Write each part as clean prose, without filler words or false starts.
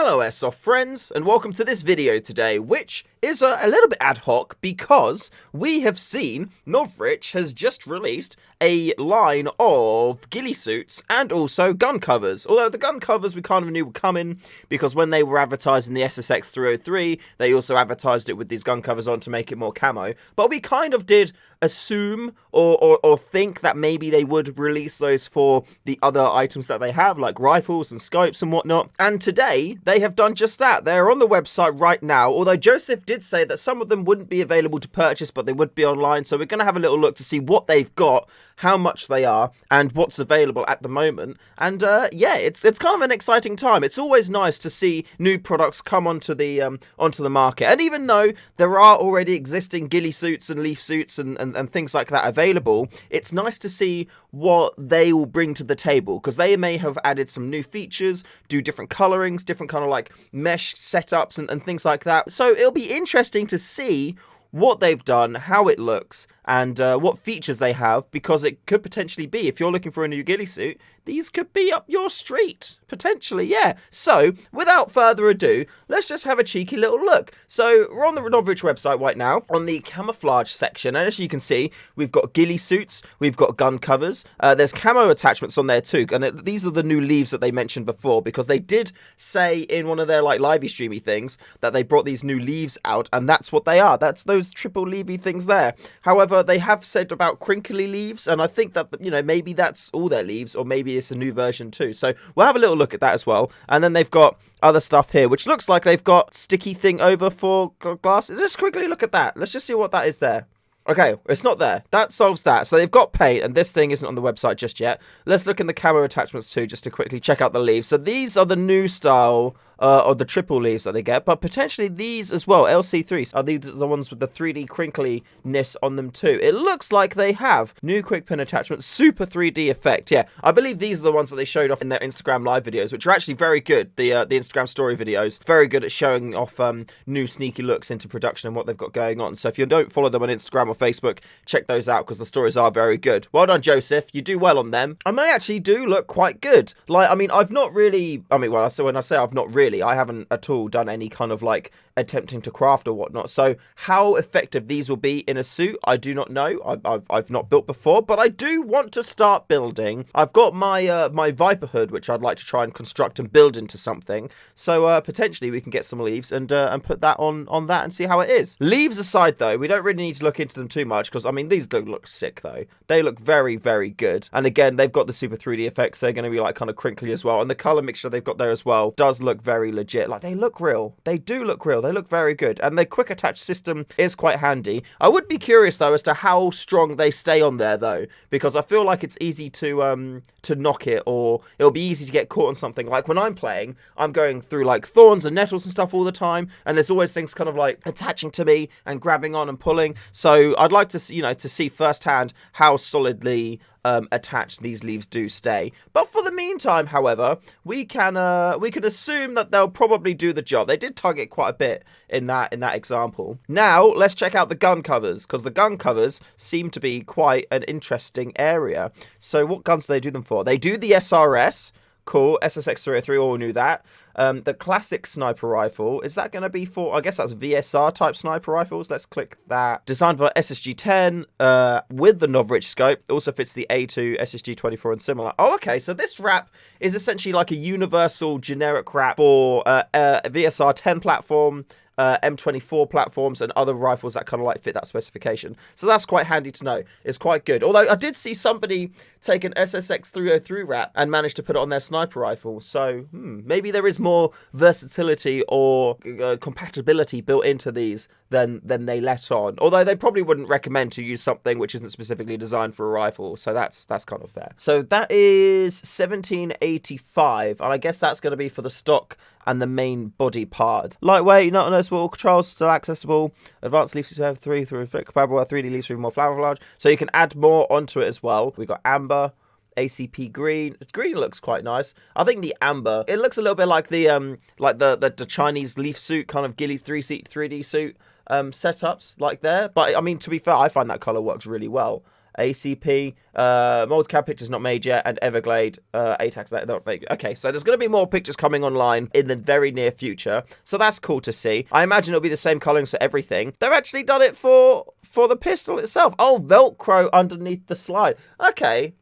Hello Airsoft friends, and welcome to this video today, which is a little bit ad hoc because we have seen Novritsch has just released a line of ghillie suits and also gun covers. Although the gun covers we kind of knew were coming because when they were advertising the SSX 303, they also advertised it with these gun covers on to make it more camo. But we kind of did assume or think that maybe they would release those for the other items that they have, like rifles and scopes and whatnot. And today, they have done just that. They're on the website right now, although Joseph did say that some of them wouldn't be available to purchase, but they would be online. So we're going to have a little look to see what they've got, how much they are, and what's available at the moment. And yeah, it's kind of an exciting time. It's always nice to see new products come onto the market. And even though there are already existing ghillie suits and leaf suits and things like that available, it's nice to see what they will bring to the table, because they may have added some new features, do different colorings, different kind of like mesh setups and things like that. So it'll be interesting to see what they've done, how it looks, and what features they have, because it could potentially be, if you're looking for a new ghillie suit, these could be up your street, potentially, yeah. So, without further ado, let's just have a cheeky little look. So, we're on the Novritsch website right now, on the camouflage section, and as you can see, we've got ghillie suits, we've got gun covers, there's camo attachments on there too, and these are the new leaves that they mentioned before, because they did say in one of their like livey streamy things that they brought these new leaves out, and that's what they are. That's those triple leafy things there. However, they have said about crinkly leaves, and I think that, you know, maybe that's all their leaves, or maybe it's a new version too. So we'll have a little look at that as well. And then they've got other stuff here, which looks like they've got sticky thing over for glass. Let's quickly look at that. Let's just see what that is there. Okay, it's not there. That solves that. So they've got paint, and this thing isn't on the website just yet. Let's look in the camo attachments too, just to quickly check out the leaves. So these are the new style of the triple leaves that they get, but potentially these as well, LC3s, are these the ones with the 3D crinkliness on them too. It looks like they have new quick pin attachments, super 3D effect. Yeah, I believe these are the ones that they showed off in their Instagram live videos, which are actually very good. The Instagram story videos, very good at showing off new sneaky looks into production and what they've got going on. So if you don't follow them on Instagram or Facebook, check those out, because the stories are very good. Well done, Joseph. You do well on them. And they actually do look quite good. Like, I mean, I've not really, when I say I've not really, I haven't at all done any kind of like attempting to craft or whatnot. So how effective these will be in a suit, I do not know. I've not built before, but I do want to start building. I've got my my Viper hood, which I'd like to try and construct and build into something. So potentially we can get some leaves and put that on that and see how it is. Leaves aside though, we don't really need to look into them too much, because I mean, these do look sick though. They look very, very good. And again, they've got the super 3D effects. They're going to be like kind of crinkly as well. And the color mixture they've got there as well does look very legit. Like, they look real. They do look real. They look very good. And the quick attach system is quite handy. I would be curious though as to how strong they stay on there though, because I feel like it's easy to knock it, or it'll be easy to get caught on something. Like when I'm playing, I'm going through like thorns and nettles and stuff all the time, and there's always things kind of like attaching to me and grabbing on and pulling. So I'd like to see, you know, to see firsthand how solidly attached these leaves do stay. But for the meantime, however, we can assume that they'll probably do the job. They did tug it quite a bit in that example. Now let's check out the gun covers, because the gun covers seem to be quite an interesting area. So what guns do they do them for? They do the SRS. Cool, SSX 303, all knew that. The classic sniper rifle, is that going to be for, I guess that's VSR type sniper rifles. Let's click that. Designed for SSG-10 with the Novritsch scope. It also fits the A2, SSG-24 and similar. Oh, okay, so this wrap is essentially like a universal generic wrap for VSR 10 platform, M24 platforms and other rifles that kind of like fit that specification. So that's quite handy to know. It's quite good. Although I did see somebody take an SSX 303 wrap and manage to put it on their sniper rifle. So maybe there is more versatility or compatibility built into these than they let on. Although they probably wouldn't recommend to use something which isn't specifically designed for a rifle. So that's kind of fair. So that is 1785, and I guess that's going to be for the stock and the main body part. Lightweight, not noticeable, controls still accessible. Advanced leaf to have 3 through compatible 3D leaves with more flower. So you can add more onto it as well. We've got amber, ACP green. Green looks quite nice. I think the amber, it looks a little bit like the Chinese leaf suit, kind of ghillie 3D suit setups like there. But I mean, to be fair, I find that color works really well. ACP, multi-cam pictures not made yet, and Everglade, ATAX not made. Okay, so there's going to be more pictures coming online in the very near future, so that's cool to see. I imagine it'll be the same colorings for everything. They've actually done it for the pistol itself. Oh, Velcro underneath the slide. Okay,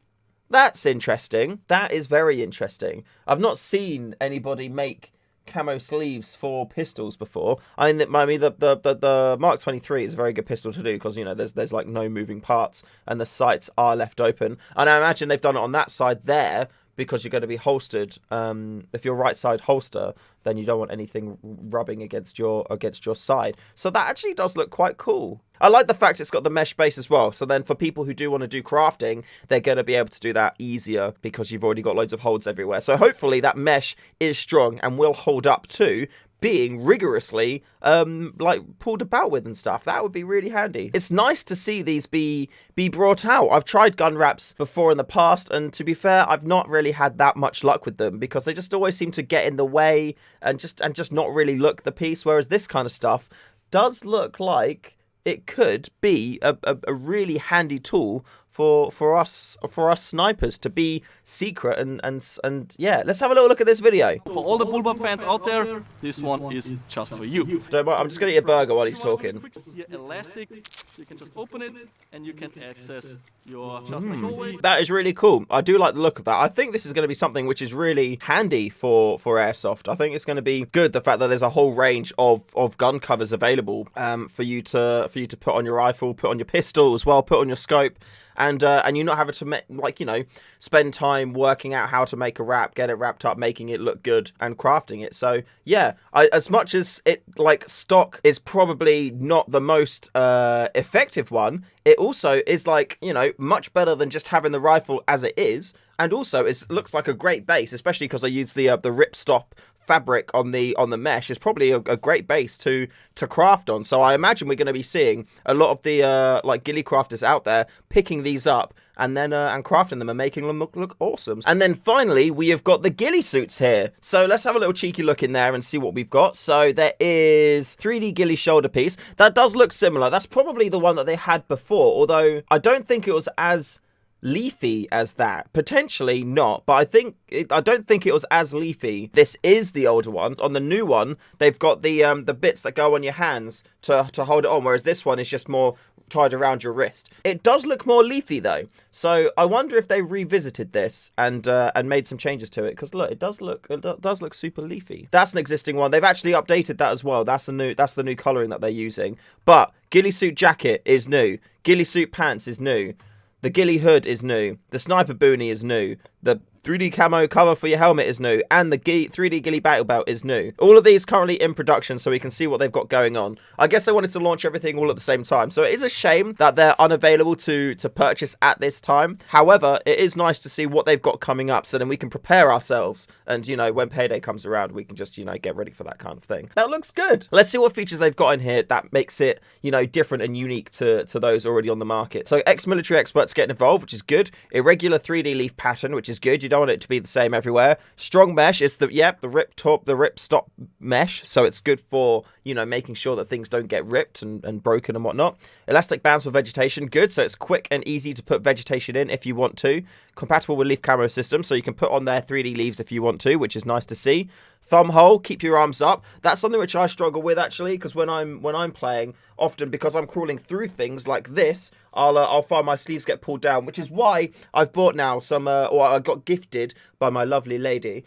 that's interesting. That is very interesting. I've not seen anybody make camo sleeves for pistols before. I mean, the Mark 23 is a very good pistol to do because, you know, there's like no moving parts and the sights are left open. And I imagine they've done it on that side there because you're going to be holstered. If you're right side holster, then you don't want anything rubbing against your side. So that actually does look quite cool. I like the fact it's got the mesh base as well. So then for people who do want to do crafting, they're going to be able to do that easier because you've already got loads of holds everywhere. So hopefully that mesh is strong and will hold up to being rigorously like pulled about with and stuff. That would be really handy. It's nice to see these be brought out. I've tried gun wraps before in the past, and to be fair, I've not really had that much luck with them because they just always seem to get in the way and just not really look the piece. Whereas this kind of stuff does look like it could be a really handy tool for us snipers to be secret and yeah. Let's have a little look at this video. For all the bullpup fans out there, this one is just for you. Don't mind, I'm just gonna eat a burger while he's talking. Here, elastic, so you can just open it and you can access your just like always. That is really cool. I do like the look of that. I think this is going to be something which is really handy for Airsoft. I think it's going to be good, the fact that there's a whole range of gun covers available for you to put on your rifle, put on your pistol as well, put on your scope. And you're not having to like, you know, spend time working out how to make a wrap, get it wrapped up, making it look good, and crafting it. So yeah, as much as it like stock is probably not the most effective one, it also is like, you know, much better than just having the rifle as it is. And also it looks like a great base, especially because I use the ripstop fabric on the mesh. Is probably a great base to craft on. So I imagine we're going to be seeing a lot of the like ghillie crafters out there picking these up and then and crafting them and making them look awesome. And then finally we have got the ghillie suits here. So let's have a little cheeky look in there and see what we've got. So there is 3D ghillie shoulder piece that does look similar. That's probably the one that they had before, although I don't think it was as leafy as that. Potentially not, but I don't think it was as leafy. This is the older one. On the new one, they've got the bits that go on your hands to hold it on, whereas this one is just more tied around your wrist. It does look more leafy though, so I wonder if they revisited this and made some changes to it, because look, it does look super leafy. That's an existing one. They've actually updated that as well. That's the new coloring that they're using. But ghillie suit jacket is new. Ghillie suit pants is new. The ghillie hood is new. The sniper boonie is new. The 3D camo cover for your helmet is new, and the 3D ghillie battle belt is new. All of these currently in production, so we can see what they've got going on. I guess they wanted to launch everything all at the same time, so it is a shame that they're unavailable to purchase at this time. However, it is nice to see what they've got coming up, so then we can prepare ourselves, and, you know, when payday comes around, we can just, you know, get ready for that kind of thing. That looks good. Let's see what features they've got in here that makes it, you know, different and unique to those already on the market. So ex-military experts getting involved, which is good. Irregular 3D leaf pattern, which is good. You don't want it to be the same everywhere. Strong mesh is the rip stop mesh, so it's good for, you know, making sure that things don't get ripped and broken and whatnot. Elastic bands for vegetation, good, so it's quick and easy to put vegetation in if you want to. Compatible with leaf camo system, so you can put on there 3D leaves if you want to, which is nice to see. Thumb hole, keep your arms up. That's something which I struggle with actually, because when I'm playing, often because I'm crawling through things like this, I'll find my sleeves get pulled down, which is why I've bought now some, or I got gifted by my lovely lady,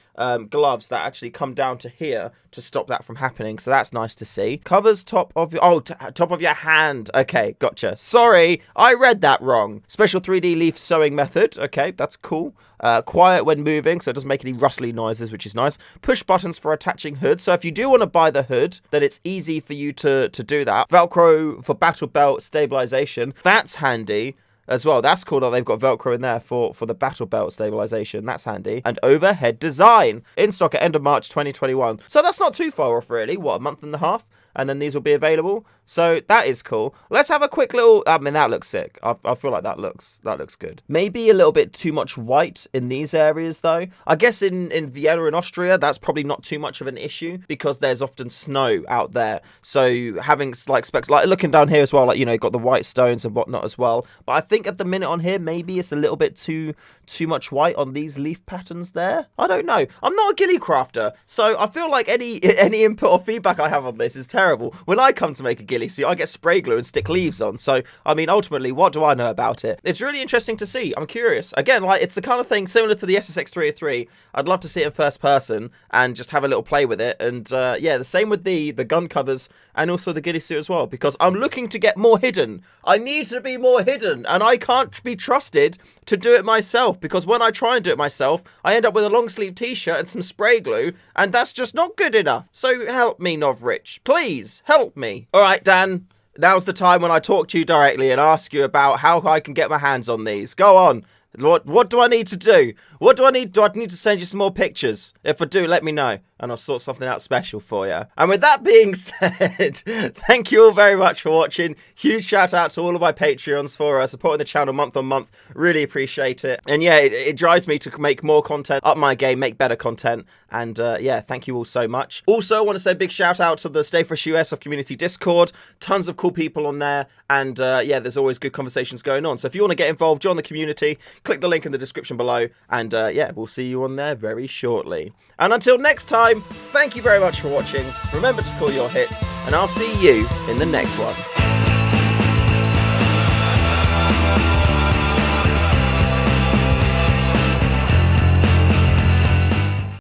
gloves that actually come down to here to stop that from happening. So that's nice to see. Covers top of your, top of your hand. Okay, gotcha. Sorry, I read that wrong. Special 3D leaf sewing method. Okay, that's cool. Quiet when moving, so it doesn't make any rustly noises, which is nice. Push buttons for attaching hood. So if you do want to buy the hood, then it's easy for you to do that. Velcro for battle belt stabilization. That's handy as well. That's cool that they've got Velcro in there for the battle belt stabilization. That's handy. And overhead design. In stock at end of March 2021. So that's not too far off really. What, a month and a half? And then these will be available. So that is cool. Let's have a quick little, I mean, that looks sick. I feel like that looks good. Maybe a little bit too much white in these areas though. I guess in Vienna and Austria, that's probably not too much of an issue because there's often snow out there. So having like specks, like looking down here as well, like, you know, got the white stones and whatnot as well. But I think think at the minute on here, maybe it's a little bit too much white on these leaf patterns there. I don't know. I'm not a ghillie crafter, so I feel like any input or feedback I have on this is terrible. When I come to make a ghillie suit, I get spray glue and stick leaves on. So, I mean, ultimately, what do I know about it? It's really interesting to see. I'm curious. Again, like, it's the kind of thing similar to the SSX 303. I'd love to see it in first person and just have a little play with it. And yeah, the same with the gun covers and also the ghillie suit as well, because I'm looking to get more hidden. I need to be more hidden, and I can't be trusted to do it myself, because when I try and do it myself, I end up with a long sleeve t-shirt and some spray glue, and that's just not good enough. So help me, Novritsch. Please, help me. All right, Dan, now's the time when I talk to you directly and ask you about how I can get my hands on these. Go on. What do I need to do? What do I need? Do I need to send you some more pictures? If I do, let me know, and I'll sort something out special for you. And with that being said, thank you all very much for watching. Huge shout out to all of my Patreons for supporting the channel month on month. Really appreciate it. And yeah, it drives me to make more content, up my game, make better content. And yeah, thank you all so much. Also, I want to say a big shout out to the StayFreshShoe Airsoft community Discord. Tons of cool people on there. And yeah, there's always good conversations going on. So if you want to get involved, join the community, click the link in the description below. And yeah, we'll see you on there very shortly. And until next time, thank you very much for watching. Remember to call your hits, and I'll see you in the next one.